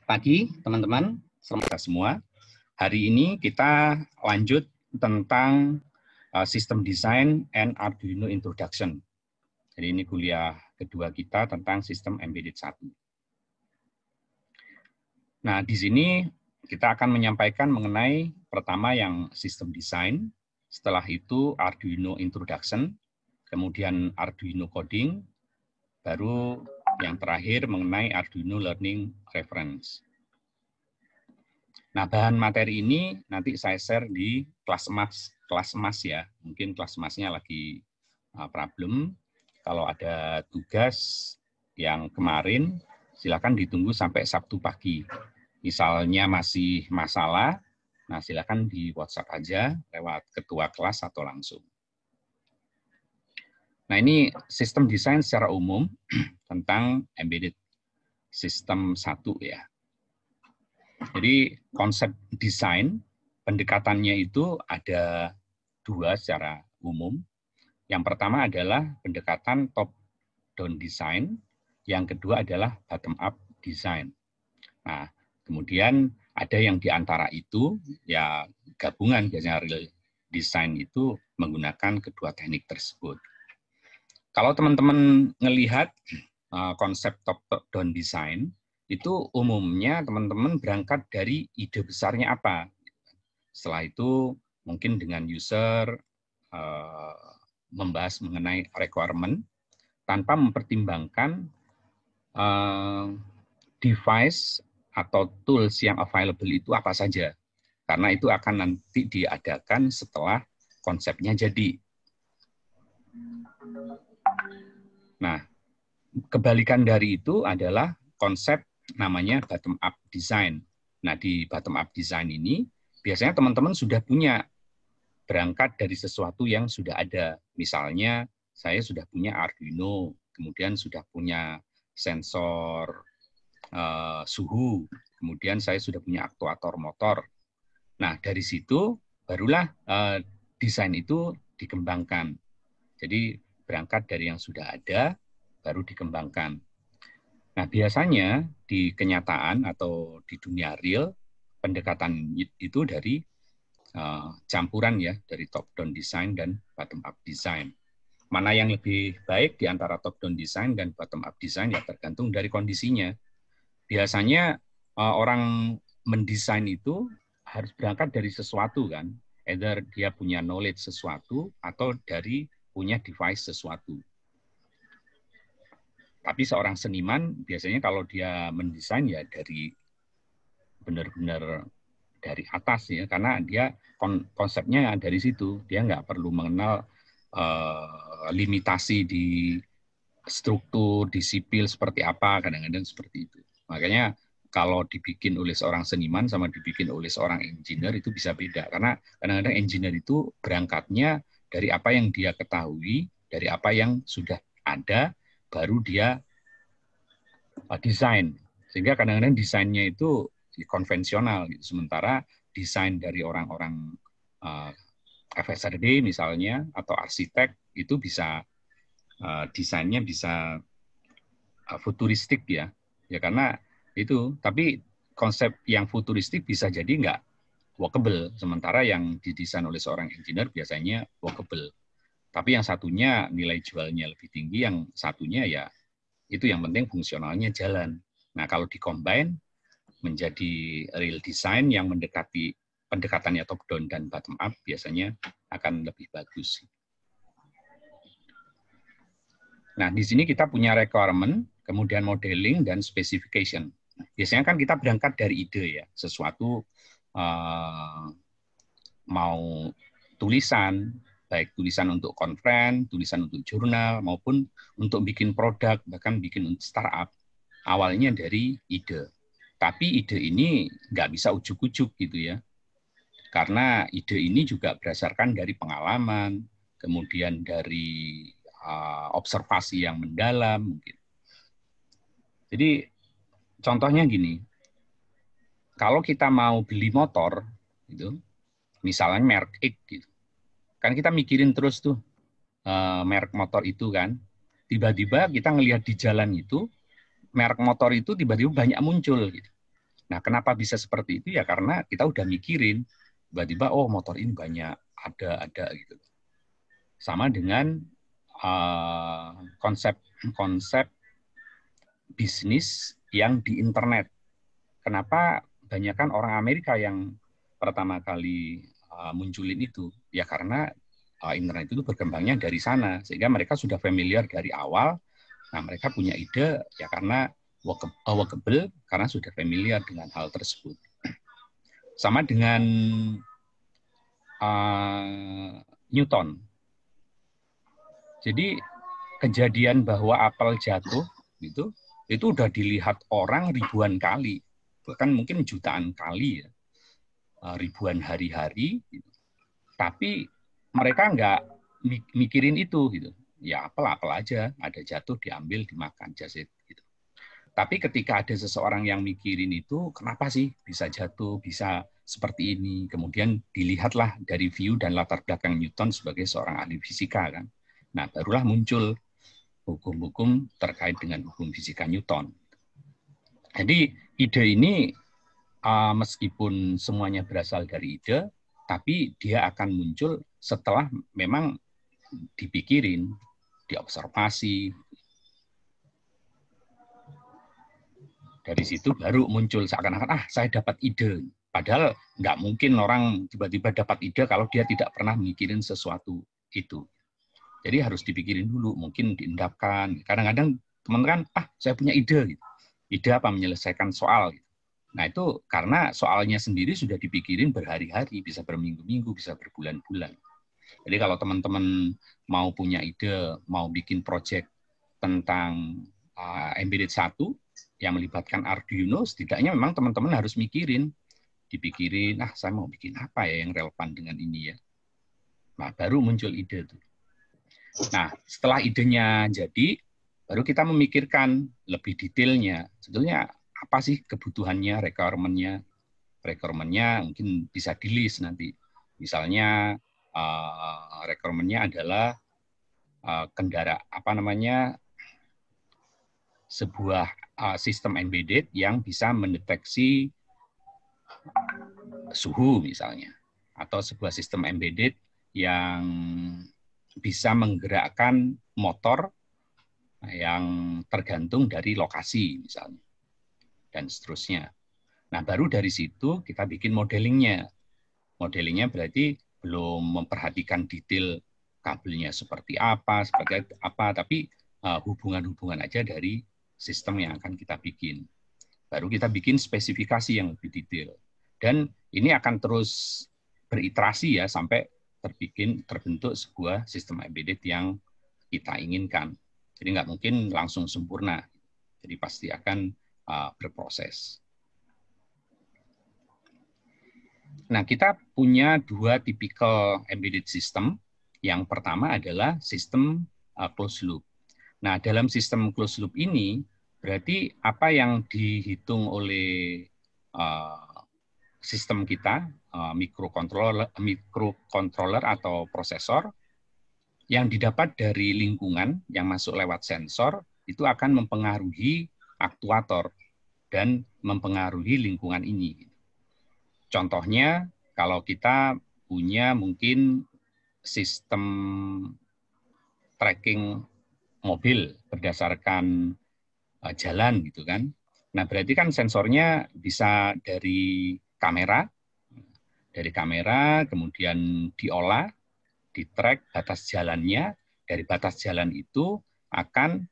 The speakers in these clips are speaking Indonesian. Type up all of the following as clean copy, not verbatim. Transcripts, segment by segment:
Pagi, teman-teman. Selamat semua. Hari ini kita lanjut tentang System Design and Arduino Introduction. Jadi ini kuliah kedua kita tentang Sistem Embedded 1. Nah, di sini kita akan menyampaikan mengenai pertama yang System Design, setelah itu Arduino Introduction, kemudian Arduino Coding, baru yang terakhir mengenai Arduino Learning Reference. Nah, bahan materi ini nanti saya share di kelas emas ya. Mungkin kelas emasnya lagi problem. Kalau ada tugas yang kemarin, silakan ditunggu sampai Sabtu pagi. Misalnya masih masalah, nah silakan di WhatsApp aja lewat ketua kelas atau langsung. Nah, ini sistem desain secara umum tentang embedded system 1 ya. Jadi konsep desain, pendekatannya itu ada dua secara umum. Yang pertama adalah pendekatan top-down design, yang kedua adalah bottom-up design. Nah, kemudian ada yang di antara itu, ya gabungan biasanya real design itu menggunakan kedua teknik tersebut. Kalau teman-teman melihat konsep top-down design, itu umumnya teman-teman berangkat dari ide besarnya apa. Setelah itu mungkin dengan user membahas mengenai requirement tanpa mempertimbangkan device atau tools yang available itu apa saja. Karena itu akan nanti diadakan setelah konsepnya jadi. Nah, kebalikan dari itu adalah konsep namanya bottom up design. Nah, di bottom up design ini biasanya teman-teman sudah punya berangkat dari sesuatu yang sudah ada. Misalnya saya sudah punya Arduino, kemudian sudah punya sensor suhu, kemudian saya sudah punya aktuator motor. Nah, dari situ barulah desain itu dikembangkan. Jadi berangkat dari yang sudah ada, baru dikembangkan. Nah, biasanya di kenyataan atau di dunia real, pendekatan itu dari campuran ya, dari top-down design dan bottom-up design. Mana yang lebih baik di antara top-down design dan bottom-up design ya tergantung dari kondisinya. Biasanya orang mendesain itu harus berangkat dari sesuatu kan, either dia punya knowledge sesuatu atau dari punya device sesuatu. Tapi seorang seniman biasanya kalau dia mendesain ya dari benar-benar dari atas ya, karena dia konsepnya dari situ. Dia nggak perlu mengenal limitasi di struktur, di sipil seperti apa, kadang-kadang seperti itu. Makanya kalau dibikin oleh seorang seniman sama dibikin oleh seorang engineer itu bisa beda. Karena kadang-kadang engineer itu berangkatnya dari apa yang dia ketahui, dari apa yang sudah ada, baru dia desain. Sehingga kadang-kadang desainnya itu konvensional. Gitu. Sementara desain dari orang-orang FSRD misalnya, atau arsitek, itu bisa desainnya bisa futuristik ya. Ya karena itu, tapi konsep yang futuristik bisa jadi nggak workable. Sementara yang didesain oleh seorang engineer biasanya workable. Tapi yang satunya nilai jualnya lebih tinggi, yang satunya ya itu yang penting fungsionalnya jalan. Nah, kalau di-combine menjadi real design yang mendekati pendekatannya top down dan bottom up biasanya akan lebih bagus. Nah, di sini kita punya requirement, kemudian modeling dan specification. Biasanya kan kita berangkat dari ide ya, sesuatu mau tulisan, baik tulisan untuk conference, tulisan untuk jurnal, maupun untuk bikin produk, bahkan bikin startup. Awalnya dari ide. Tapi ide ini nggak bisa ujuk-ujuk gitu ya. Karena ide ini juga berdasarkan dari pengalaman, kemudian dari observasi yang mendalam. Mungkin. Jadi contohnya gini, kalau kita mau beli motor, gitu, misalnya merek X, gitu, kan kita mikirin terus tuh merek motor itu kan. Tiba-tiba kita ngelihat di jalan itu merek motor itu tiba-tiba banyak muncul. Gitu. Nah, kenapa bisa seperti itu? Ya karena kita udah mikirin, tiba-tiba, oh motor ini banyak, ada gitu. Sama dengan konsep bisnis yang di internet. Kenapa banyakkan orang Amerika yang pertama kali munculin itu? Ya karena internet itu berkembangnya dari sana, sehingga mereka sudah familiar dari awal. Nah, mereka punya ide ya karena workable, karena sudah familiar dengan hal tersebut. Sama dengan Newton. Jadi kejadian bahwa apel jatuh itu udah dilihat orang ribuan kali, bahkan mungkin jutaan kali ya, ribuan hari-hari. Gitu. Tapi mereka nggak mikirin itu gitu. Ya apel aja, ada jatuh diambil dimakan just it, gitu. Tapi ketika ada seseorang yang mikirin itu, kenapa sih bisa jatuh, bisa seperti ini? Kemudian dilihatlah dari view dan latar belakang Newton sebagai seorang ahli fisika kan. Nah, barulah muncul hukum-hukum terkait dengan hukum fisika Newton. Jadi ide ini meskipun semuanya berasal dari ide, tapi dia akan muncul setelah memang dipikirin, diobservasi. Dari situ baru muncul seakan-akan, saya dapat ide. Padahal nggak mungkin orang tiba-tiba dapat ide kalau dia tidak pernah mikirin sesuatu itu. Jadi harus dipikirin dulu, mungkin diendapkan. Kadang-kadang teman-teman kan, saya punya ide. Gitu. Ide apa? Menyelesaikan soal. Gitu. Nah itu karena soalnya sendiri sudah dipikirin berhari-hari, bisa berminggu-minggu, bisa berbulan-bulan. Jadi kalau teman-teman mau punya ide, mau bikin project tentang embedded 1 yang melibatkan Arduino, setidaknya memang teman-teman harus dipikirin, saya mau bikin apa ya yang relevan dengan ini ya. Nah, baru muncul ide tuh. Nah, setelah idenya jadi, baru kita memikirkan lebih detailnya. Sebetulnya apa sih kebutuhannya, requirement-nya mungkin bisa di list nanti. Misalnya requirement-nya adalah sebuah sistem embedded yang bisa mendeteksi suhu misalnya, atau sebuah sistem embedded yang bisa menggerakkan motor yang tergantung dari lokasi misalnya, dan seterusnya. Nah, baru dari situ kita bikin modelingnya. Modelingnya berarti belum memperhatikan detail kabelnya seperti apa, tapi hubungan-hubungan aja dari sistem yang akan kita bikin. Baru kita bikin spesifikasi yang lebih detail. Dan ini akan terus beriterasi ya sampai terbentuk sebuah sistem embedded yang kita inginkan. Jadi nggak mungkin langsung sempurna. Jadi pasti akan berproses. Nah, kita punya dua tipikal embedded system. Yang pertama adalah sistem closed loop. Nah, dalam sistem closed loop ini, berarti apa yang dihitung oleh sistem kita, microcontroller atau prosesor, yang didapat dari lingkungan yang masuk lewat sensor, itu akan mempengaruhi aktuator dan mempengaruhi lingkungan ini. Contohnya, kalau kita punya mungkin sistem tracking mobil berdasarkan jalan gitu kan. Nah, berarti kan sensornya bisa dari kamera, kemudian diolah, di-track batas jalannya, dari batas jalan itu akan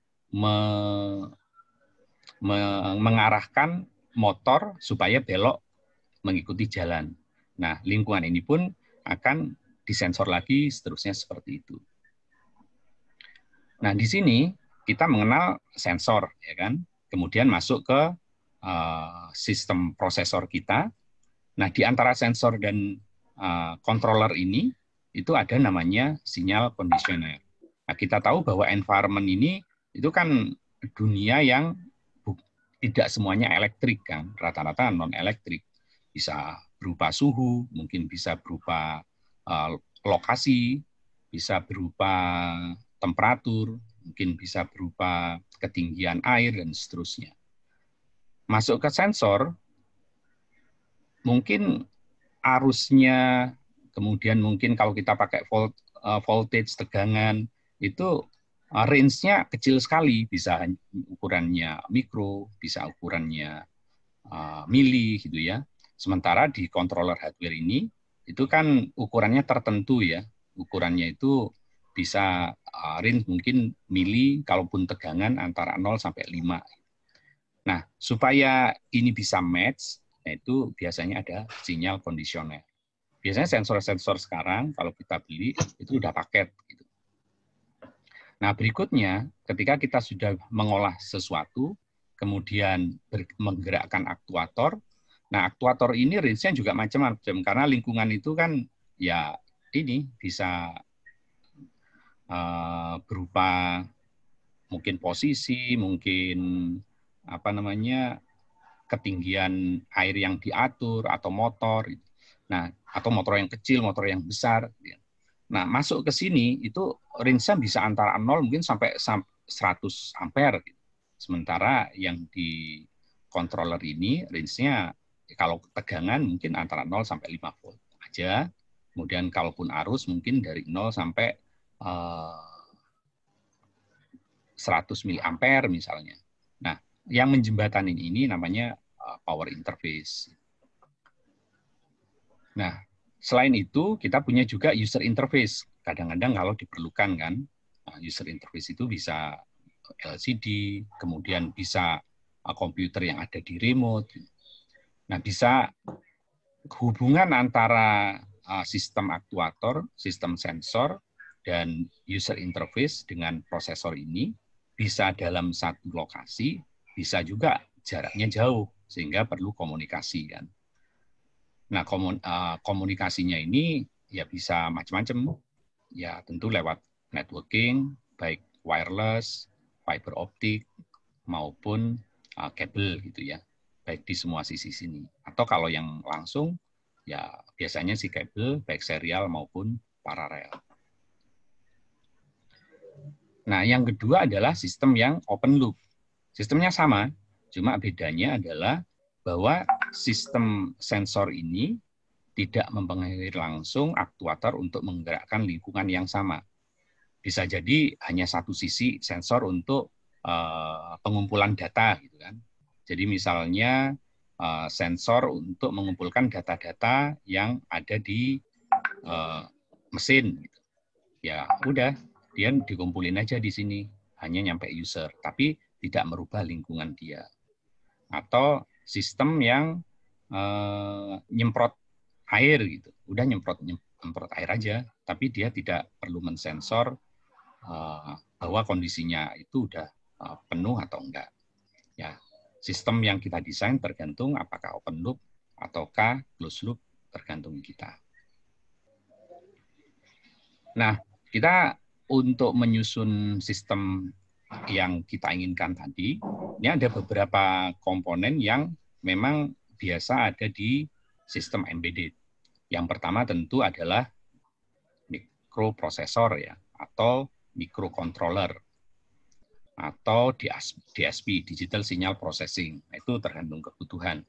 mengarahkan motor supaya belok mengikuti jalan. Nah, lingkungan ini pun akan disensor lagi, seterusnya seperti itu. Nah, di sini kita mengenal sensor, ya kan? Kemudian masuk ke sistem prosesor kita. Nah, di antara sensor dan controller ini, itu ada namanya sinyal conditioner. Nah, kita tahu bahwa environment ini itu kan dunia yang tidak semuanya elektrik kan, rata-rata non-elektrik. Bisa berupa suhu, mungkin bisa berupa lokasi, bisa berupa temperatur, mungkin bisa berupa ketinggian air, dan seterusnya. Masuk ke sensor, mungkin arusnya, kemudian mungkin kalau kita pakai voltage, tegangan, itu range-nya kecil sekali, bisa ukurannya mikro, bisa ukurannya mili gitu ya. Sementara di controller hardware ini itu kan ukurannya tertentu ya. Ukurannya itu bisa range mungkin mili, kalaupun tegangan antara 0 sampai 5. Nah, supaya ini bisa match, itu biasanya ada sinyal kondisioner. Biasanya sensor-sensor sekarang kalau kita beli itu udah paket gitu. Nah, berikutnya ketika kita sudah mengolah sesuatu, kemudian menggerakkan aktuator. Nah, aktuator ini range-nya juga macam-macam karena lingkungan itu kan ya ini bisa berupa mungkin posisi, mungkin apa namanya, ketinggian air yang diatur atau motor. Nah, atau motor yang kecil, motor yang besar. Nah, masuk ke sini itu range-nya bisa antara 0 mungkin sampai 100 ampere. Sementara yang di controller ini range-nya kalau tegangan mungkin antara 0 sampai 5 volt aja. Kemudian kalaupun arus mungkin dari 0 sampai 100 miliampere misalnya. Nah, yang menjembatanin ini namanya power interface. Nah, selain itu kita punya juga user interface. Kadang-kadang kalau diperlukan kan, user interface itu bisa LCD, kemudian bisa komputer yang ada di remote. Nah, bisa hubungan antara sistem aktuator, sistem sensor, dan user interface dengan prosesor ini bisa dalam satu lokasi, bisa juga jaraknya jauh, sehingga perlu komunikasi kan. Nah, komunikasinya ini ya bisa macam-macam, ya tentu lewat networking, baik wireless, fiber optik, maupun kabel gitu ya, baik di semua sisi sini. Atau kalau yang langsung, ya biasanya si kabel, baik serial maupun paralel. Nah, yang kedua adalah sistem yang open loop. Sistemnya sama, cuma bedanya adalah bahwa sistem sensor ini tidak mempengaruhi langsung aktuator untuk menggerakkan lingkungan yang sama. Bisa jadi hanya satu sisi sensor untuk pengumpulan data, gitu kan. Jadi misalnya sensor untuk mengumpulkan data-data yang ada di mesin, gitu. Ya udah, dia dikumpulin aja di sini, hanya nyampe user, tapi tidak merubah lingkungan dia. Atau sistem yang nyemprot air gitu, udah nyemprot air aja, tapi dia tidak perlu mensensor bahwa kondisinya itu udah penuh atau enggak. Ya, sistem yang kita desain tergantung apakah open loop ataukah closed loop, tergantung kita. Nah, kita untuk menyusun sistem yang kita inginkan tadi, ini ada beberapa komponen yang memang biasa ada di sistem embedded. Yang pertama tentu adalah mikroprosesor ya, atau microcontroller, atau DSP, Digital Signal Processing. Itu tergantung kebutuhan.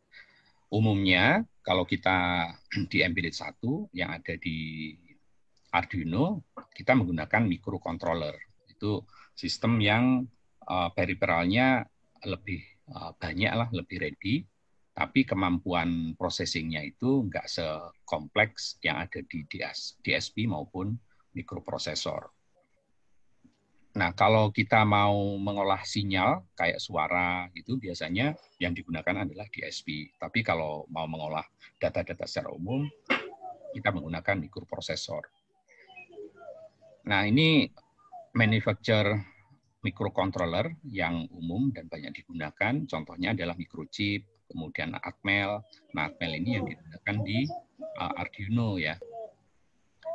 Umumnya kalau kita di embedded 1 yang ada di Arduino, kita menggunakan microcontroller. Itu sistem yang periferalnya lebih banyak lah, lebih ready, tapi kemampuan processing-nya itu nggak sekompleks yang ada di DSP maupun mikroprosesor. Nah, kalau kita mau mengolah sinyal kayak suara gitu, biasanya yang digunakan adalah DSP. Tapi kalau mau mengolah data-data secara umum, kita menggunakan mikroprosesor. Nah, ini manufacture microcontroller yang umum dan banyak digunakan. Contohnya adalah microchip, kemudian Atmel. Nah, Atmel ini yang digunakan di Arduino ya.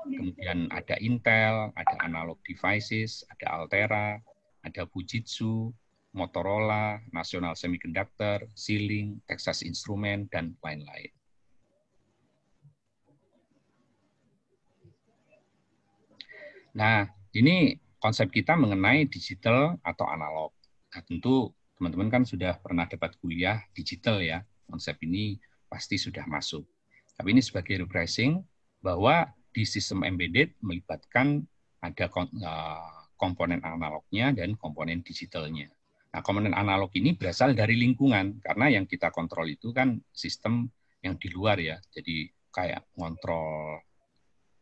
Kemudian ada Intel, ada Analog Devices, ada Altera, ada Fujitsu, Motorola, National Semiconductor, Xilinx, Texas Instruments, dan lain-lain. Nah, ini konsep kita mengenai digital atau analog. Nah, tentu teman-teman kan sudah pernah dapat kuliah digital ya. Konsep ini pasti sudah masuk. Tapi ini sebagai refreshing bahwa di sistem embedded melibatkan ada komponen analognya dan komponen digitalnya. Nah, komponen analog ini berasal dari lingkungan, karena yang kita kontrol itu kan sistem yang di luar ya. Jadi kayak kontrol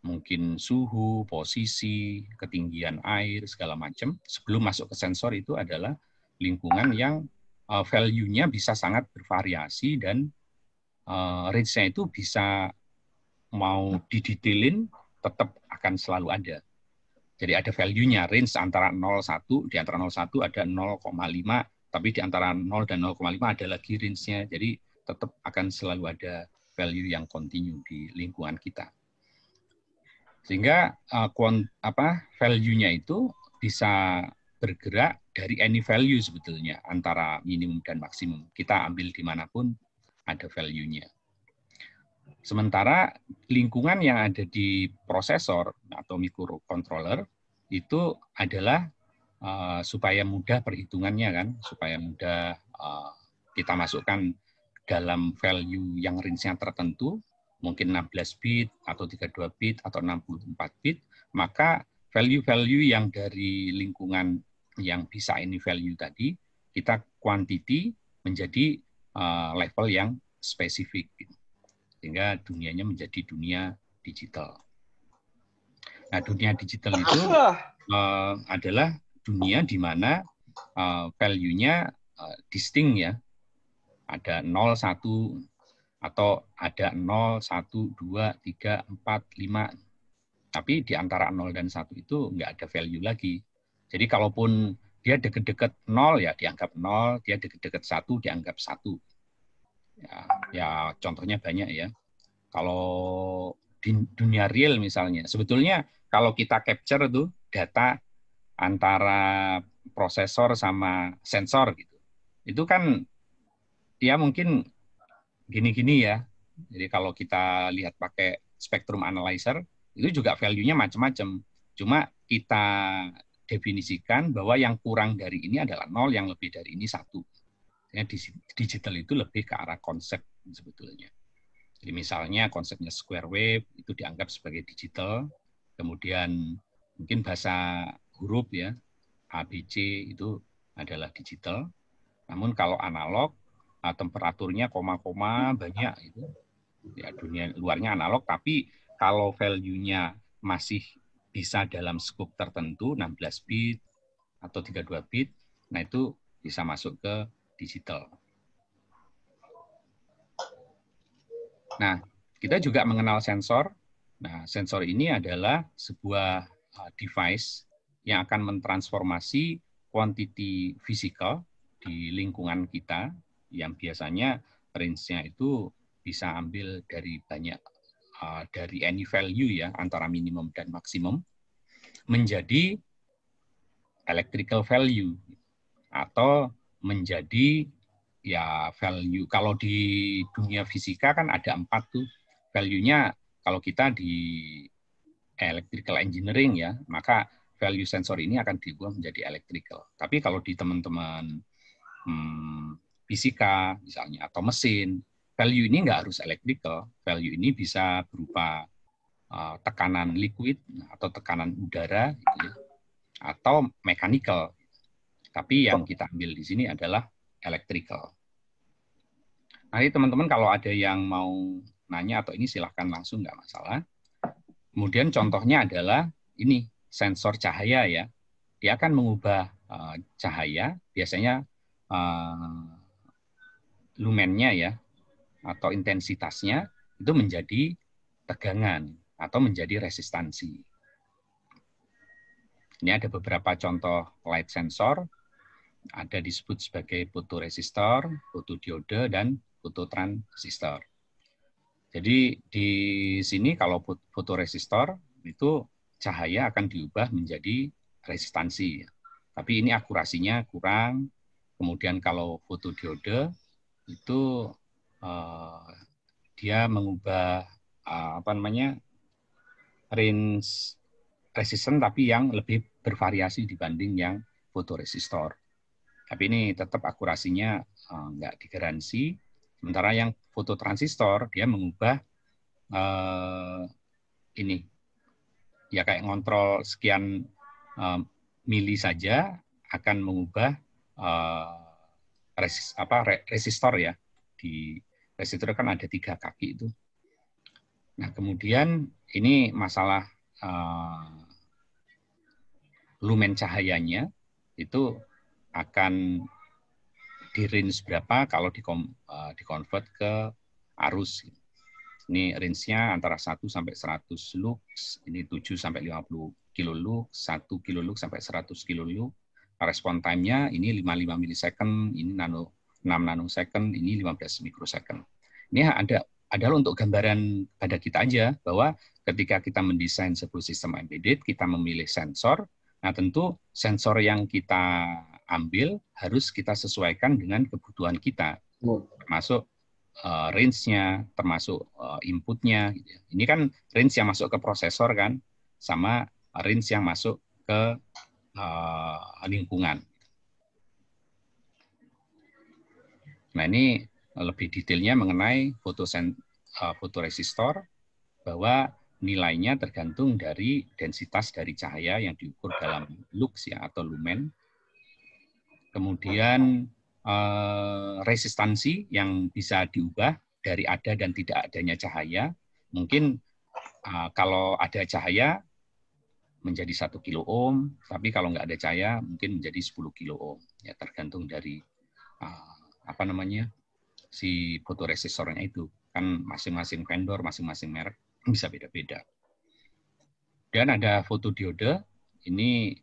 mungkin suhu, posisi, ketinggian air, segala macam. Sebelum masuk ke sensor itu adalah lingkungan yang value-nya bisa sangat bervariasi dan range-nya itu bisa mau didetailin tetap akan selalu ada. Jadi ada value-nya, range antara 0,1, di antara 0,1 ada 0,5, tapi di antara 0 dan 0,5 ada lagi range-nya. Jadi tetap akan selalu ada value yang continue di lingkungan kita. Sehingga value-nya itu bisa bergerak dari any value sebetulnya, antara minimum dan maksimum. Kita ambil dimanapun ada value-nya. Sementara lingkungan yang ada di prosesor atau microcontroller itu adalah supaya mudah perhitungannya kan, supaya mudah kita masukkan dalam value yang range-nya tertentu, mungkin 16 bit atau 32 bit atau 64 bit, maka value-value yang dari lingkungan yang bisa ini value tadi, kita quantity menjadi level yang spesifik. Sehingga dunianya menjadi dunia digital. Nah, dunia digital itu adalah dunia di mana value-nya distinct ya. Ada 0, 1, atau ada 0, 1, 2, 3, 4, 5. Tapi di antara 0 dan 1 itu nggak ada value lagi. Jadi kalaupun dia dekat-dekat 0 ya dianggap 0, dia dekat-dekat 1 dianggap 1. Ya contohnya banyak ya. Kalau di dunia real misalnya, sebetulnya kalau kita capture tuh data antara prosesor sama sensor gitu, itu kan dia mungkin gini-gini ya. Jadi kalau kita lihat pakai spectrum analyzer, itu juga value-nya macam-macam. Cuma kita definisikan bahwa yang kurang dari ini adalah 0, yang lebih dari ini 1. Digital itu lebih ke arah konsep sebetulnya. Jadi misalnya konsepnya square wave itu dianggap sebagai digital, kemudian mungkin bahasa huruf ya, ABC itu adalah digital. Namun kalau analog, temperaturnya koma-koma banyak itu ya dunia luarnya analog, tapi kalau value-nya masih bisa dalam skop tertentu 16 bit atau 32 bit, nah itu bisa masuk ke digital. Nah, kita juga mengenal sensor. Nah, sensor ini adalah sebuah device yang akan mentransformasi quantity physical di lingkungan kita yang biasanya range-nya itu bisa ambil dari banyak dari any value ya antara minimum dan maksimum menjadi electrical value atau menjadi ya value. Kalau di dunia fisika kan ada 4 tuh value-nya. Kalau kita di electrical engineering ya, maka value sensor ini akan diubah menjadi electrical. Tapi kalau di teman-teman fisika misalnya atau mesin, value ini nggak harus electrical. Value ini bisa berupa tekanan liquid atau tekanan udara gitu ya, atau mechanical. Tapi yang kita ambil di sini adalah electrical. Nanti teman-teman kalau ada yang mau nanya atau ini silahkan langsung, nggak masalah. Kemudian contohnya adalah ini sensor cahaya ya. Dia akan mengubah cahaya, biasanya lumennya ya, atau intensitasnya itu menjadi tegangan atau menjadi resistansi. Ini ada beberapa contoh light sensor, ada disebut sebagai fotoresistor, fotodiode, dan fototransistor. Jadi di sini kalau fotoresistor itu cahaya akan diubah menjadi resistansi. Tapi ini akurasinya kurang. Kemudian kalau fotodiode itu dia mengubah range resisten tapi yang lebih bervariasi dibanding yang fotoresistor. Tapi ini tetap akurasinya nggak digaransi. Sementara yang fototransistor dia mengubah ini ya kayak ngontrol sekian mili saja akan mengubah resistor ya. Di resistor kan ada 3 kaki itu. Nah kemudian ini masalah lumen cahayanya itu akan di range berapa kalau dikonvert ke arus. Ini range-nya antara 1 sampai 100 lux, ini 7 sampai 50 kilolux, 1 kilolux sampai 100 kilolux. Respon time-nya ini 55 milisecond, ini 6 nanosecond, ini 15 mikrosecond. Ini adalah untuk gambaran pada kita aja bahwa ketika kita mendesain sebuah sistem embedded, kita memilih sensor. Nah, tentu sensor yang kita ambil harus kita sesuaikan dengan kebutuhan kita, termasuk range-nya, termasuk input-nya. Ini kan range yang masuk ke prosesor kan, sama range yang masuk ke lingkungan. Nah ini lebih detailnya mengenai fotoresistor, bahwa nilainya tergantung dari densitas dari cahaya yang diukur dalam lux ya atau lumen. Kemudian resistansi yang bisa diubah dari ada dan tidak adanya cahaya. Mungkin kalau ada cahaya menjadi 1 kilo ohm, tapi kalau nggak ada cahaya mungkin menjadi 10 kilo ohm. Ya tergantung dari si fotoresistornya itu. Kan masing-masing vendor, masing-masing merek bisa beda-beda. Dan ada fotodiode, ini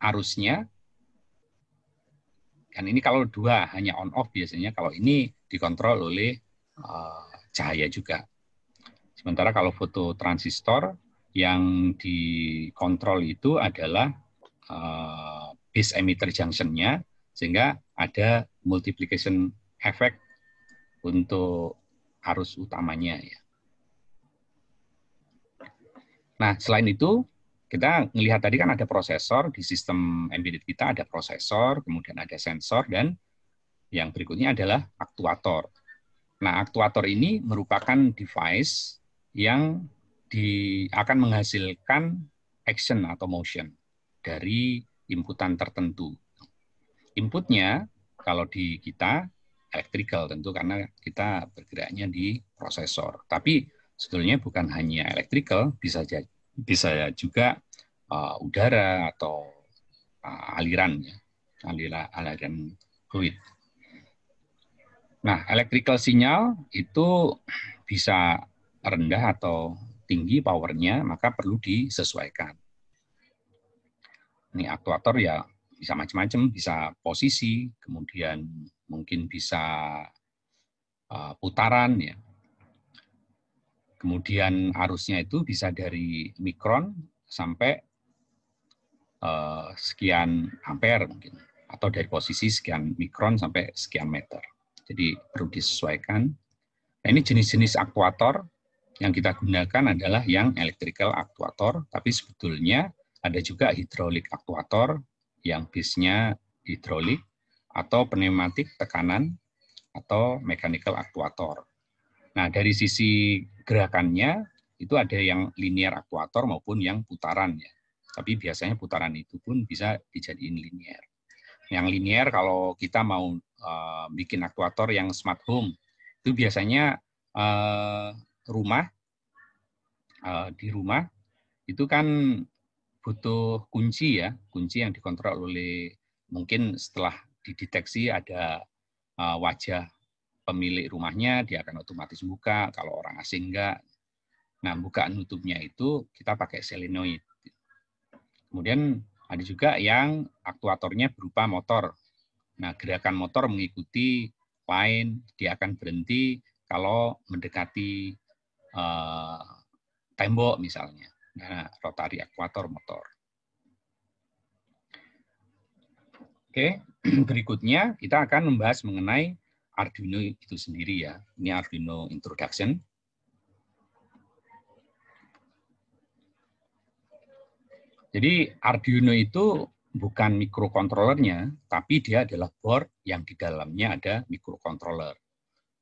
arusnya. Kan ini kalau 2 hanya on off biasanya, kalau ini dikontrol oleh cahaya juga. Sementara kalau fototransistor yang dikontrol itu adalah base emitter junction-nya, sehingga ada multiplication effect untuk arus utamanya ya. Nah, selain itu kita melihat tadi kan ada prosesor di sistem embedded kita, ada prosesor, kemudian ada sensor, dan yang berikutnya adalah aktuator. Nah, aktuator ini merupakan device yang akan menghasilkan action atau motion dari inputan tertentu. Inputnya kalau di kita electrical tentu karena kita bergeraknya di prosesor. Tapi sebetulnya bukan hanya electrical, bisa juga udara atau aliran fluid. Nah, electrical sinyal itu bisa rendah atau tinggi powernya, maka perlu disesuaikan. Ini aktuator ya bisa macam-macam, bisa posisi, kemudian mungkin bisa putaran ya. Kemudian arusnya itu bisa dari mikron sampai sekian ampere mungkin, atau dari posisi sekian mikron sampai sekian meter. Jadi perlu disesuaikan. Nah, ini jenis-jenis aktuator yang kita gunakan adalah yang electrical aktuator, tapi sebetulnya ada juga hidrolik aktuator yang base-nya hidrolik, atau pneumatik tekanan, atau mechanical aktuator. Nah, dari sisi gerakannya, itu ada yang linear aktuator maupun yang putaran ya. Tapi biasanya putaran itu pun bisa dijadiin linear. Yang linear kalau kita mau bikin aktuator yang smart home, itu biasanya di rumah itu kan butuh kunci ya, kunci yang dikontrol oleh, mungkin setelah dideteksi ada wajah pemilik rumahnya, dia akan otomatis buka, kalau orang asing enggak. Nah, bukaan nutupnya itu kita pakai solenoid. Kemudian ada juga yang aktuatornya berupa motor. Nah, gerakan motor mengikuti line, dia akan berhenti kalau mendekati tembok misalnya. Nah, rotary aktuator motor. Oke, berikutnya kita akan membahas mengenai Arduino itu sendiri ya. Ini Arduino introduction. Jadi Arduino itu bukan microcontrollernya, tapi dia adalah board yang di dalamnya ada microcontroller.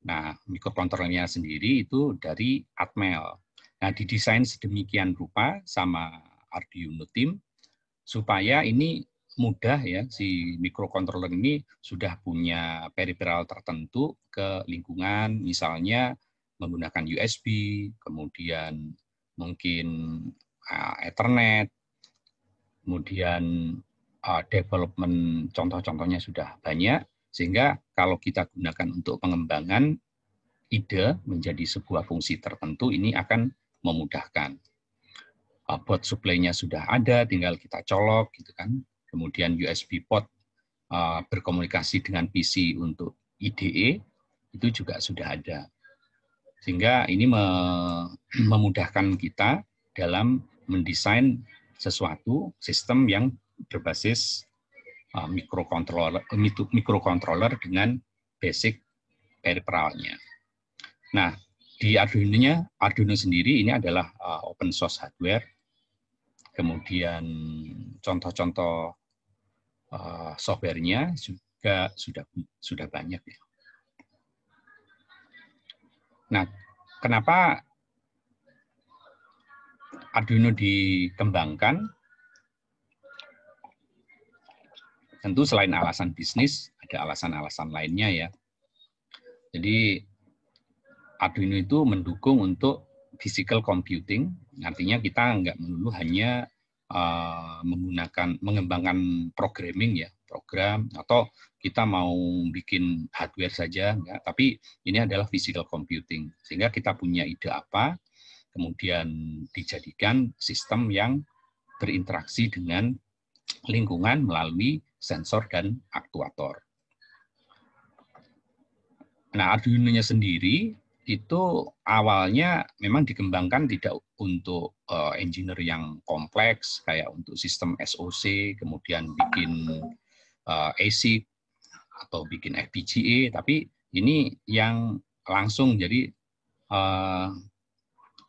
Nah, microcontrollernya sendiri itu dari Atmel. Nah, didesain sedemikian rupa sama Arduino team supaya ini mudah ya, si microcontroller ini sudah punya peripheral tertentu ke lingkungan, misalnya menggunakan USB, kemudian mungkin Ethernet, kemudian development contoh-contohnya sudah banyak, sehingga kalau kita gunakan untuk pengembangan ide menjadi sebuah fungsi tertentu, ini akan memudahkan. Port supply-nya sudah ada, tinggal kita colok, gitu kan. Kemudian USB port berkomunikasi dengan PC untuk IDE, itu juga sudah ada. Sehingga ini memudahkan kita dalam mendesain sesuatu sistem yang berbasis microcontroller dengan basic peripheralnya. Nah, di Arduino sendiri ini adalah open source hardware. Kemudian contoh-contoh softwarenya juga sudah banyak ya. Nah, kenapa Arduino dikembangkan? Tentu selain alasan bisnis, ada alasan-alasan lainnya ya. Jadi Arduino itu mendukung untuk physical computing, artinya kita nggak melulu hanya mengembangkan programming ya, program, atau kita mau bikin hardware saja, enggak, tapi ini adalah physical computing, sehingga kita punya ide apa, kemudian dijadikan sistem yang berinteraksi dengan lingkungan melalui sensor dan aktuator. Nah, Arduino-nya sendiri itu awalnya memang dikembangkan tidak untuk engineer yang kompleks, kayak untuk sistem SoC, kemudian bikin ASIC, atau bikin FPGA, tapi ini yang langsung jadi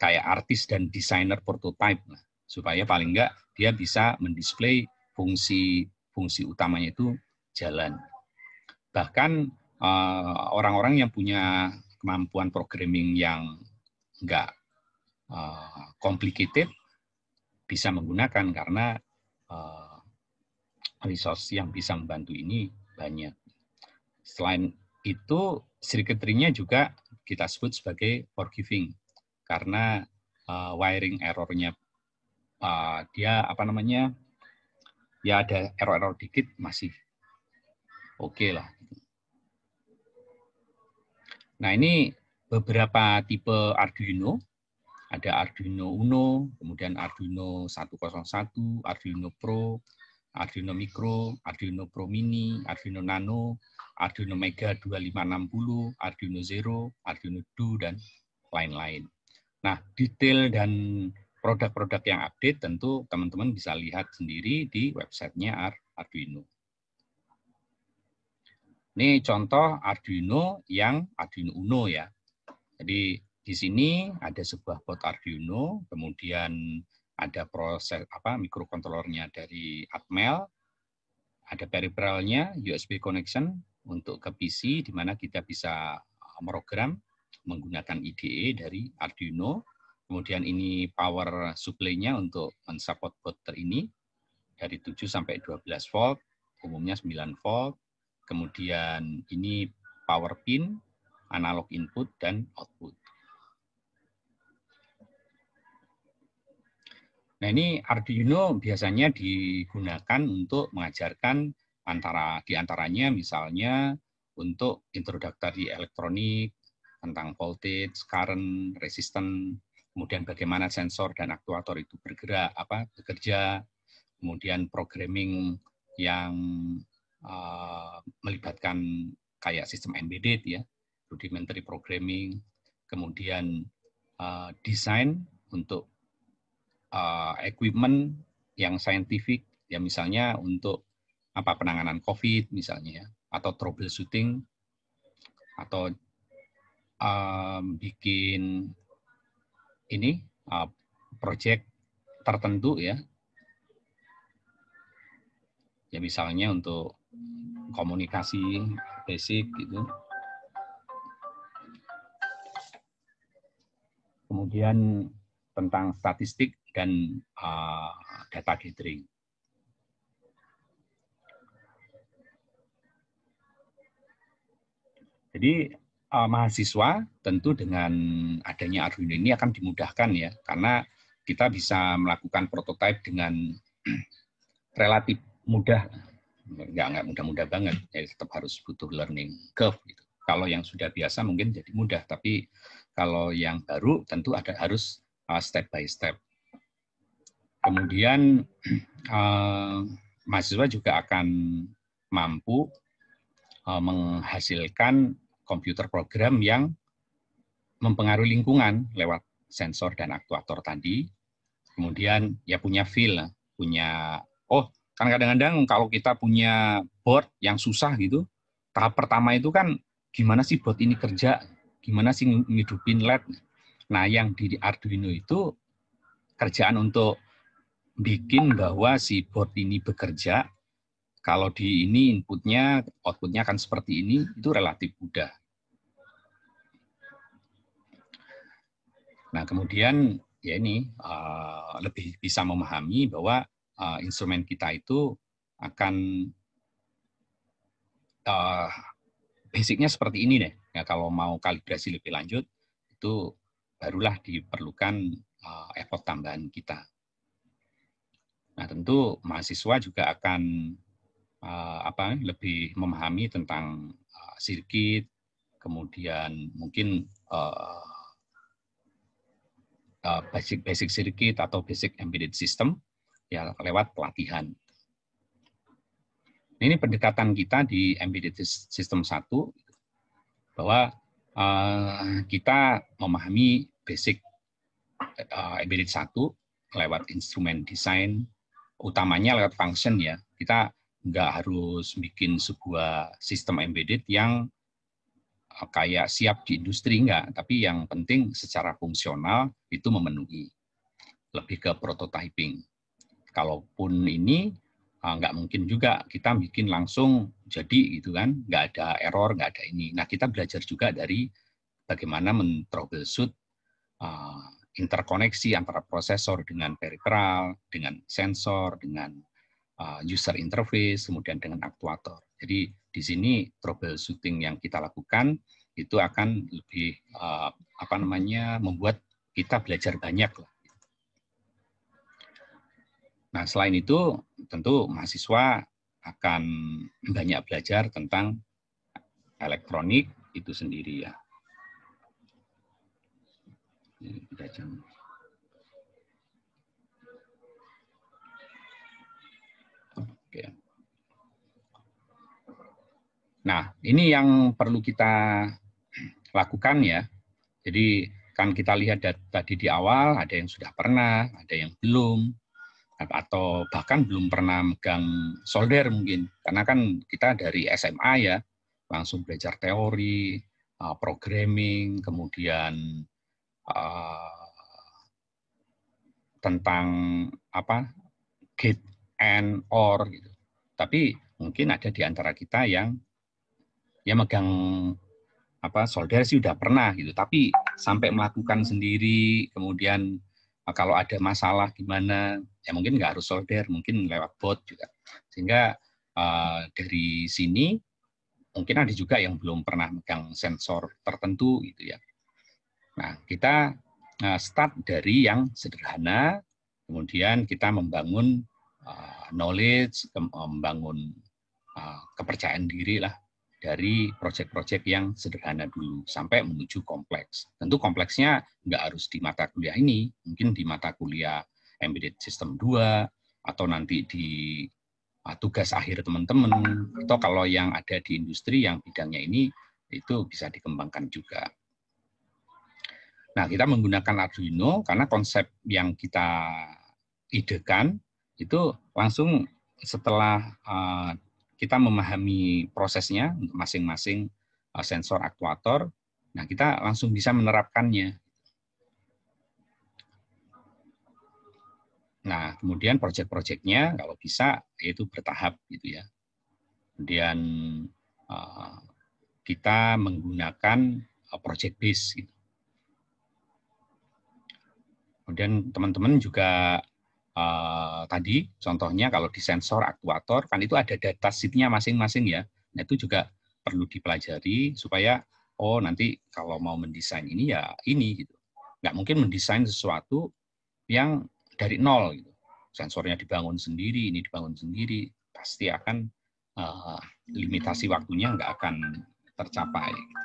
kayak artis dan desainer prototype, supaya paling enggak dia bisa mendisplay fungsi utamanya itu jalan. Bahkan orang-orang yang punya kemampuan programming yang enggak complicated bisa menggunakan, karena resource yang bisa membantu ini banyak. Selain itu, circuitry-nya juga kita sebut sebagai forgiving, karena wiring error-nya dia ya ada error-error dikit masih oke lah. Nah, ini beberapa tipe Arduino. Ada Arduino Uno, kemudian Arduino 101, Arduino Pro, Arduino Micro, Arduino Pro Mini, Arduino Nano, Arduino Mega 2560, Arduino Zero, Arduino Duo, dan lain-lain. Nah, detail dan produk-produk yang update tentu teman-teman bisa lihat sendiri di websitenya Arduino. Ini contoh Arduino yang Arduino Uno ya. Jadi di sini ada sebuah board Arduino, kemudian ada proses microcontrollernya dari Atmel, ada peripheralnya USB connection untuk ke PC, di mana kita bisa program menggunakan IDE dari Arduino. Kemudian ini power supply-nya untuk mensupport board ini dari 7 sampai 12 volt, umumnya 9 volt. Kemudian ini power pin, analog input dan output. Nah, ini Arduino biasanya digunakan untuk mengajarkan di antaranya misalnya untuk introductory elektronik, tentang voltage, current, resistance, kemudian bagaimana sensor dan aktuator itu bekerja, kemudian programming yang melibatkan kayak sistem embedded ya, rudimentary programming, kemudian desain untuk equipment yang saintifik, ya misalnya untuk penanganan COVID misalnya ya, atau troubleshooting, atau bikin ini project tertentu ya, Ya misalnya untuk komunikasi basic gitu. Kemudian tentang statistik dan data gathering. Jadi mahasiswa tentu dengan adanya Arduino ini akan dimudahkan ya, karena kita bisa melakukan prototipe dengan relatif mudah, nggak mudah-mudah banget, ya tetap harus butuh learning curve. Gitu. Kalau yang sudah biasa mungkin jadi mudah, tapi kalau yang baru tentu harus step by step. Kemudian mahasiswa juga akan mampu menghasilkan komputer program yang mempengaruhi lingkungan lewat sensor dan aktuator tadi. Kemudian ya punya feel, kan kadang-kadang kalau kita punya board yang susah gitu, tahap pertama itu kan gimana sih board ini kerja, gimana sih ngidupin LED. Nah, yang di Arduino itu kerjaan untuk bikin bahwa si board ini bekerja, kalau di ini inputnya, outputnya akan seperti ini, itu relatif mudah. Nah, kemudian ya ini lebih bisa memahami bahwa instrumen kita itu akan basicnya seperti ini deh. Ya, kalau mau kalibrasi lebih lanjut, itu barulah diperlukan effort tambahan kita. Nah, tentu mahasiswa juga akan lebih memahami tentang sirkuit, kemudian mungkin basic sirkuit atau basic embedded system ya lewat pelatihan. Ini pendekatan kita di embedded system 1 bahwa kita memahami basic embedded 1 lewat instrumen desain, utamanya lewat function ya. Kita nggak harus bikin sebuah sistem embedded yang kayak siap di industri, enggak. Tapi yang penting secara fungsional itu memenuhi. Lebih ke prototyping. Kalaupun ini nggak mungkin juga kita bikin langsung jadi gitu kan, nggak ada error, nggak ada ini. Nah, kita belajar juga dari bagaimana men-troubleshoot interkoneksi antara prosesor dengan peripheral, dengan sensor, dengan user interface, kemudian dengan aktuator. Jadi di sini troubleshooting yang kita lakukan itu akan lebih membuat kita belajar banyak lah. Nah, selain itu tentu mahasiswa akan banyak belajar tentang elektronik itu sendiri ya. Oke. Nah, ini yang perlu kita lakukan ya. Jadi kan kita lihat tadi di awal ada yang sudah pernah, ada yang belum, atau bahkan belum pernah megang solder mungkin. Karena kan kita dari SMA ya, langsung belajar teori, programming, kemudian tentang gate and or gitu. Tapi mungkin ada di antara kita yang megang solder sih udah pernah gitu, tapi sampai melakukan sendiri, kemudian kalau ada masalah gimana, ya mungkin nggak harus solder, mungkin lewat bot juga. Sehingga dari sini mungkin ada juga yang belum pernah megang sensor tertentu gitu ya. Nah, kita start dari yang sederhana, kemudian kita membangun knowledge, membangun kepercayaan diri lah dari proyek-proyek yang sederhana dulu sampai menuju kompleks. Tentu kompleksnya nggak harus di mata kuliah ini, mungkin di mata kuliah Embedded System 2 atau nanti di tugas akhir teman-teman, atau kalau yang ada di industri yang bidangnya ini itu bisa dikembangkan juga. Nah, kita menggunakan Arduino karena konsep yang kita idekan itu langsung setelah kita memahami prosesnya untuk masing-masing sensor aktuator, nah kita langsung bisa menerapkannya. Nah, kemudian project-projectnya kalau bisa yaitu bertahap gitu ya. Kemudian kita menggunakan project base gitu. Kemudian teman-teman juga tadi contohnya kalau di sensor aktuator kan itu ada data sheet-nya masing-masing ya. Nah, itu juga perlu dipelajari supaya oh nanti kalau mau mendesain ini ya ini gitu. Nggak mungkin mendesain sesuatu yang dari nol gitu. Sensornya dibangun sendiri, ini dibangun sendiri, pasti akan limitasi waktunya nggak akan tercapai gitu.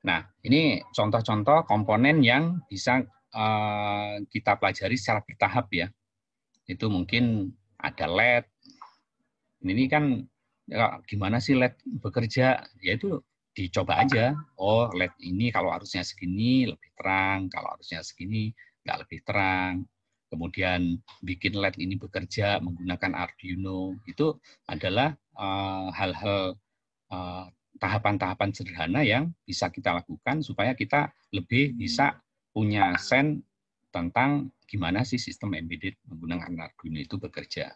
Nah, ini contoh-contoh komponen yang bisa kita pelajari secara bertahap ya. Itu mungkin ada LED. Ini kan ya, gimana sih LED bekerja? Ya itu dicoba aja. Oh, LED ini kalau harusnya segini lebih terang, kalau harusnya segini nggak lebih terang. Kemudian bikin LED ini bekerja menggunakan Arduino. Itu adalah hal-hal tahapan-tahapan sederhana yang bisa kita lakukan supaya kita lebih bisa punya sense tentang gimana sih sistem embedded menggunakan Arduino itu bekerja.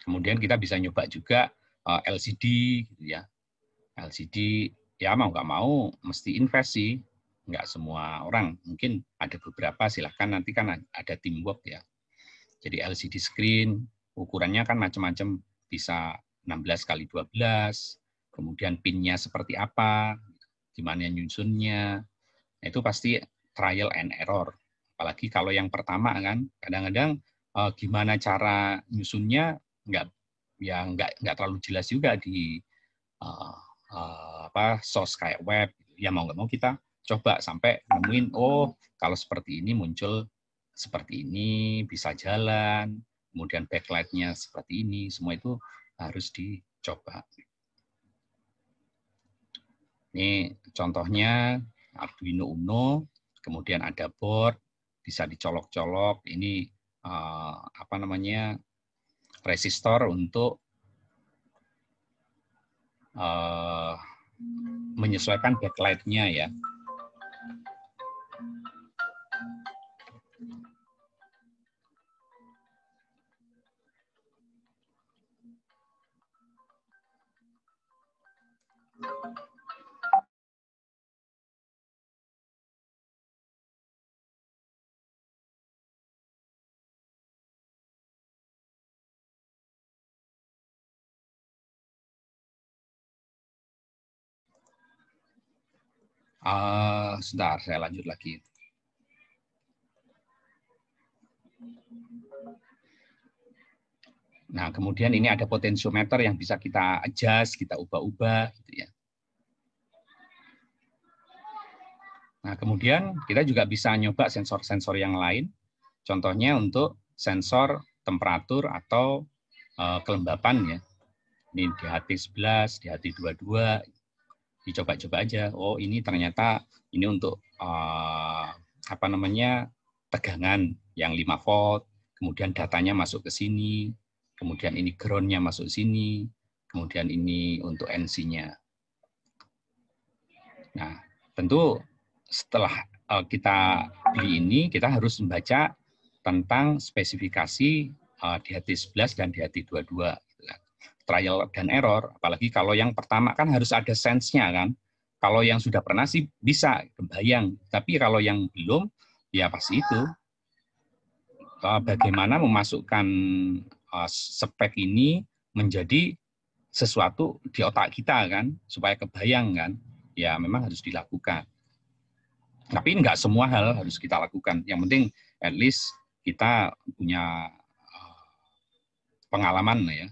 Kemudian kita bisa nyoba juga LCD, gitu ya. LCD ya mau nggak mau mesti invest sih, nggak semua orang. Mungkin ada beberapa silahkan nanti kan ada teamwork ya. Jadi LCD screen ukurannya kan macam-macam, bisa 16 kali 12, kemudian pinnya seperti apa, gimana nyusunnya, itu pasti trial and error. Apalagi kalau yang pertama kan, kadang-kadang gimana cara nyusunnya nggak terlalu jelas juga di source kayak web. Ya mau nggak mau kita coba sampai nemuin, oh kalau seperti ini muncul seperti ini, bisa jalan, kemudian backlight-nya seperti ini, semua itu harus dicoba. Ini contohnya Arduino Uno, kemudian ada board, bisa dicolok-colok. Ini resistor untuk menyesuaikan backlight-nya ya. Sebentar, saya lanjut lagi. Nah, kemudian ini ada potensiometer yang bisa kita adjust, kita ubah-ubah, gitu ya. Nah, kemudian kita juga bisa nyoba sensor-sensor yang lain. Contohnya untuk sensor temperatur atau kelembapan ya. Ini DHT11, DHT22, dicoba-coba aja. Oh, ini ternyata ini untuk tegangan yang 5 volt, kemudian datanya masuk ke sini, kemudian ini ground-nya masuk sini, kemudian ini untuk NC-nya. Nah, tentu setelah kita beli ini, kita harus membaca tentang spesifikasi DHT11 dan DHT22. Trial dan error, apalagi kalau yang pertama kan harus ada sense-nya kan. Kalau yang sudah pernah sih bisa kebayang, tapi kalau yang belum, ya pasti itu. Bagaimana memasukkan spek ini menjadi sesuatu di otak kita kan, supaya kebayang kan, ya memang harus dilakukan. Tapi nggak semua hal harus kita lakukan. Yang penting at least kita punya pengalaman ya.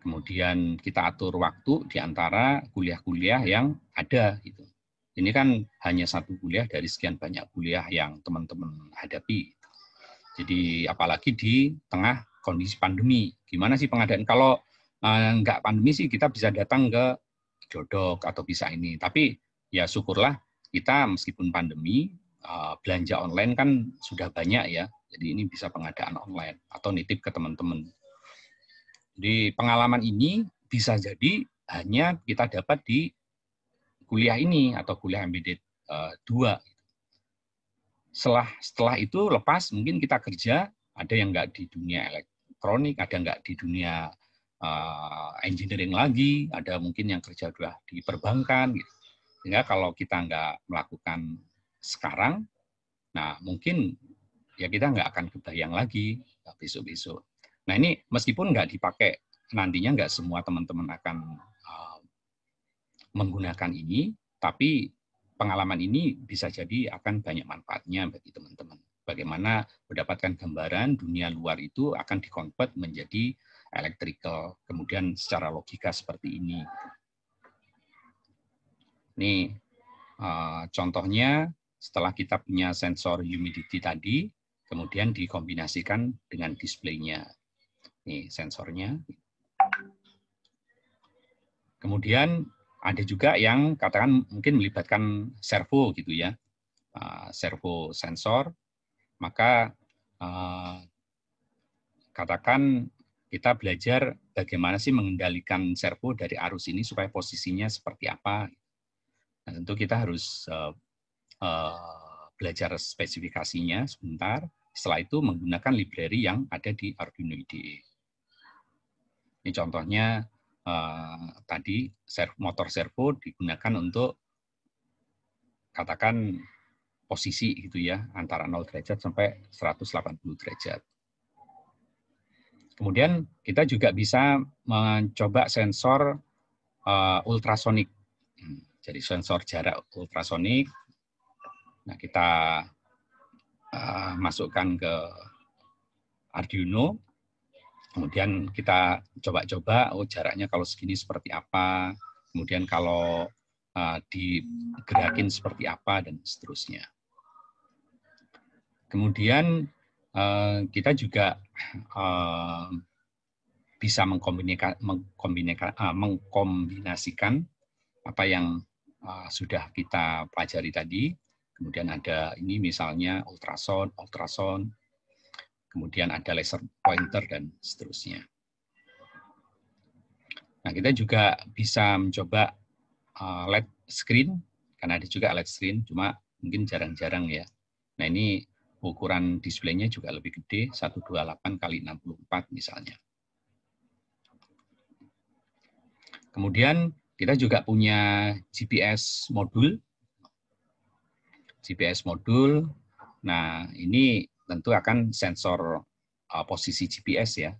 Kemudian kita atur waktu di antara kuliah-kuliah yang ada. Gitu. Ini kan hanya satu kuliah dari sekian banyak kuliah yang teman-teman hadapi. Jadi apalagi di tengah kondisi pandemi. Gimana sih pengadaan? Kalau nggak pandemi sih kita bisa datang ke Dodok atau bisa ini. Tapi ya syukurlah kita meskipun pandemi, belanja online kan sudah banyak ya. Jadi ini bisa pengadaan online atau nitip ke teman-teman. Jadi pengalaman ini bisa jadi hanya kita dapat di kuliah ini atau kuliah embedded 2. Setelah itu lepas mungkin kita kerja, ada yang nggak di dunia elektronik, ada nggak di dunia engineering lagi, ada mungkin yang kerja udah di perbankan gitu. Sehingga kalau kita nggak melakukan sekarang, nah mungkin ya kita nggak akan kebayang lagi besok-besok. Nah ini meskipun nggak dipakai, nantinya nggak semua teman-teman akan menggunakan ini, tapi pengalaman ini bisa jadi akan banyak manfaatnya bagi teman-teman. Bagaimana mendapatkan gambaran dunia luar itu akan dikonvert menjadi electrical, kemudian secara logika seperti ini. Ini contohnya setelah kita punya sensor humidity tadi, kemudian dikombinasikan dengan displaynya. Nih sensornya. Kemudian ada juga yang katakan mungkin melibatkan servo gitu ya, servo sensor. Maka katakan kita belajar bagaimana sih mengendalikan servo dari arus ini supaya posisinya seperti apa. Nah, tentu kita harus belajar spesifikasinya sebentar. Setelah itu menggunakan library yang ada di Arduino IDE. Ini contohnya tadi motor servo digunakan untuk katakan posisi gitu ya, antara 0 derajat sampai 180 derajat. Kemudian kita juga bisa mencoba sensor ultrasonik. Jadi sensor jarak ultrasonik. Nah, kita masukkan ke Arduino. Kemudian kita coba-coba, oh jaraknya kalau segini seperti apa, kemudian kalau digerakin seperti apa, dan seterusnya. Kemudian kita juga bisa mengkombinasikan apa yang sudah kita pelajari tadi. Kemudian ada ini misalnya ultrasound, kemudian ada laser pointer, dan seterusnya. Nah, kita juga bisa mencoba LED screen, karena ada juga LED screen, cuma mungkin jarang-jarang ya. Nah, ini ukuran displaynya juga lebih gede, 128 x 64 misalnya. Kemudian kita juga punya GPS modul. Nah, ini tentu akan sensor posisi GPS ya.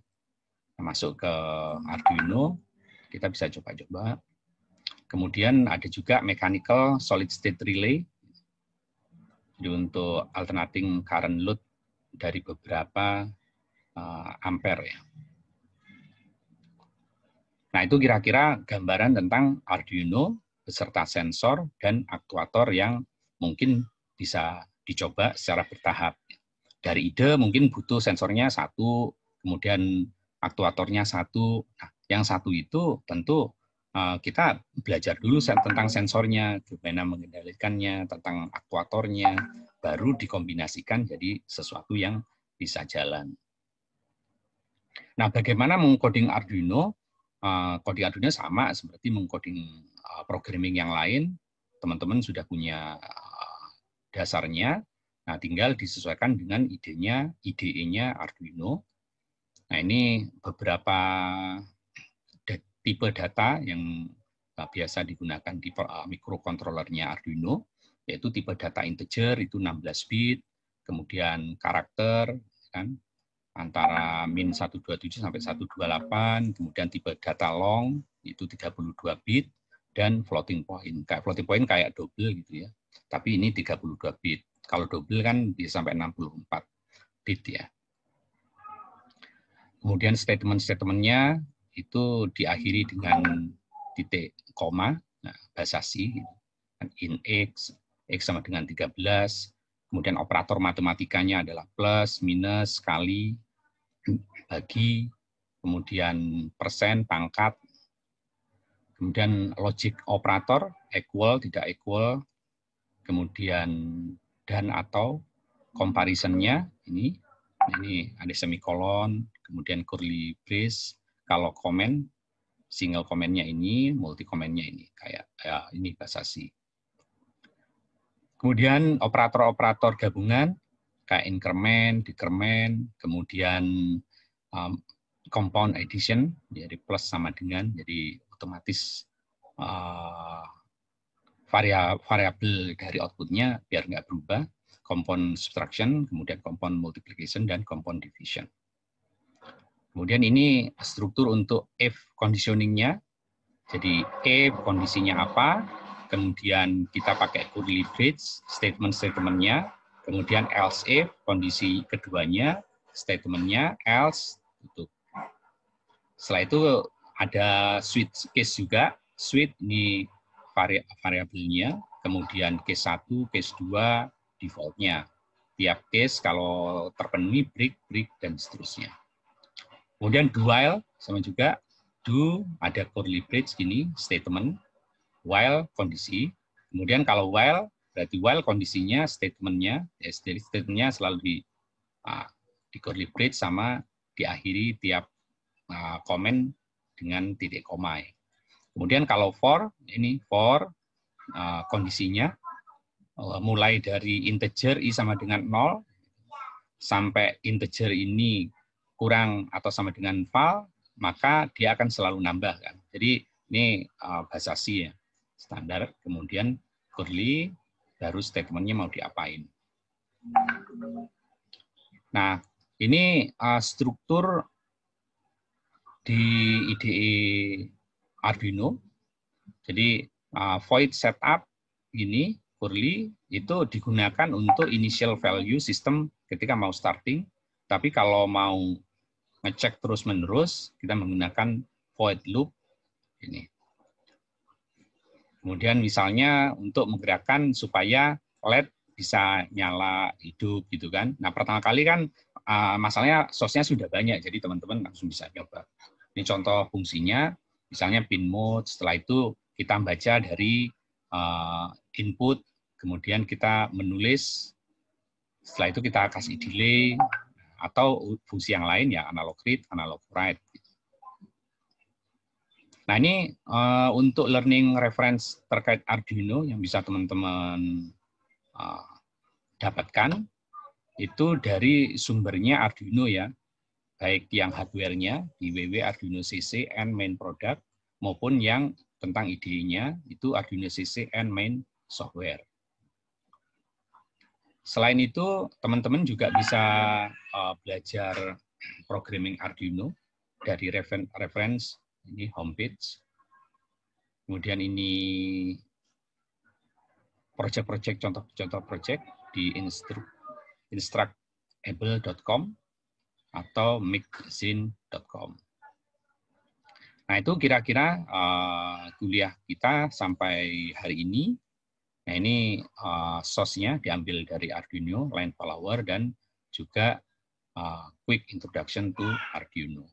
Masuk ke Arduino, kita bisa coba-coba. Kemudian ada juga mechanical solid state relay. Jadi untuk alternating current load dari beberapa ampere ya. Nah, itu kira-kira gambaran tentang Arduino beserta sensor dan aktuator yang mungkin bisa dicoba secara bertahap. Dari ide mungkin butuh sensornya 1, kemudian aktuatornya 1. Nah, yang 1 itu tentu kita belajar dulu tentang sensornya, gimana mengendalikannya, tentang aktuatornya, baru dikombinasikan jadi sesuatu yang bisa jalan. Nah, bagaimana mengcoding Arduino? Coding Arduino sama seperti mengcoding programming yang lain. Teman-teman sudah punya dasarnya. Nah, tinggal disesuaikan dengan IDE-nya Arduino. Nah, ini beberapa tipe data yang biasa digunakan di microcontrollernya Arduino, yaitu tipe data integer itu 16 bit, kemudian karakter kan antara min 127 sampai 128, kemudian tipe data long itu 32 bit, dan floating point. Floating point kayak double gitu ya, tapi ini 32 bit. Kalau double kan bisa sampai 64 bit ya. Kemudian statement-statementnya itu diakhiri dengan titik koma, nah, bahasa C, in X sama dengan 13, kemudian operator matematikanya adalah plus, minus, kali, bagi, kemudian persen, pangkat, kemudian logic operator, equal, tidak equal, kemudian dan atau comparison-nya, ini ada semikolon, kemudian curly brace, kalau comment single comment-nya ini, multi comment-nya ini, kayak ya, ini bahasa C. Kemudian operator-operator gabungan, kayak increment, decrement, kemudian compound addition, jadi plus sama dengan, jadi otomatis variabel dari output-nya biar nggak berubah, compound subtraction, kemudian compound multiplication, dan compound division. Kemudian ini struktur untuk if conditioning-nya, jadi if kondisinya apa, kemudian kita pakai curly brace, statement-statementnya, kemudian else if, kondisi keduanya, statementnya, else, tutup. Setelah itu ada switch case juga, switch ini variabelnya, kemudian case 1, case 2, default-nya. Tiap case kalau terpenuhi, break, dan seterusnya. Kemudian do while, sama juga, do, ada curly brace gini, statement, while, kondisi. Kemudian kalau while, berarti while kondisinya, statement-nya, statement-nya selalu di curly brace sama diakhiri tiap komen dengan titik koma. Kemudian kalau for, ini for kondisinya, mulai dari integer i sama dengan 0, sampai integer ini kurang atau sama dengan val, maka dia akan selalu nambah kan. Jadi ini bahasa C ya, standar. Kemudian curly, baru statementnya mau diapain. Nah, ini struktur di IDE Arduino. Jadi void setup ini curly itu digunakan untuk initial value system ketika mau starting. Tapi kalau mau ngecek terus-menerus, kita menggunakan void loop ini. Kemudian misalnya untuk menggerakkan supaya LED bisa nyala hidup gitu kan. Nah, pertama kali kan masalahnya source-nya sudah banyak, jadi teman-teman langsung bisa coba. Ini contoh fungsinya, misalnya pin mode, setelah itu kita baca dari input, kemudian kita menulis, setelah itu kita kasih delay, atau fungsi yang lain ya analog read, analog write. Nah ini untuk learning reference terkait Arduino yang bisa teman-teman dapatkan itu dari sumbernya Arduino ya, baik yang hardware-nya di www.arduino.cc and main product maupun yang tentang IDE-nya itu Arduino.cc and main software. Selain itu, teman-teman juga bisa belajar programming Arduino dari reference ini homepage. Kemudian ini project-project, contoh-contoh project di instructable.com atau mixzine.com. Nah, itu kira-kira kuliah kita sampai hari ini. Nah, ini source-nya diambil dari Arduino, line follower, dan juga quick introduction to Arduino.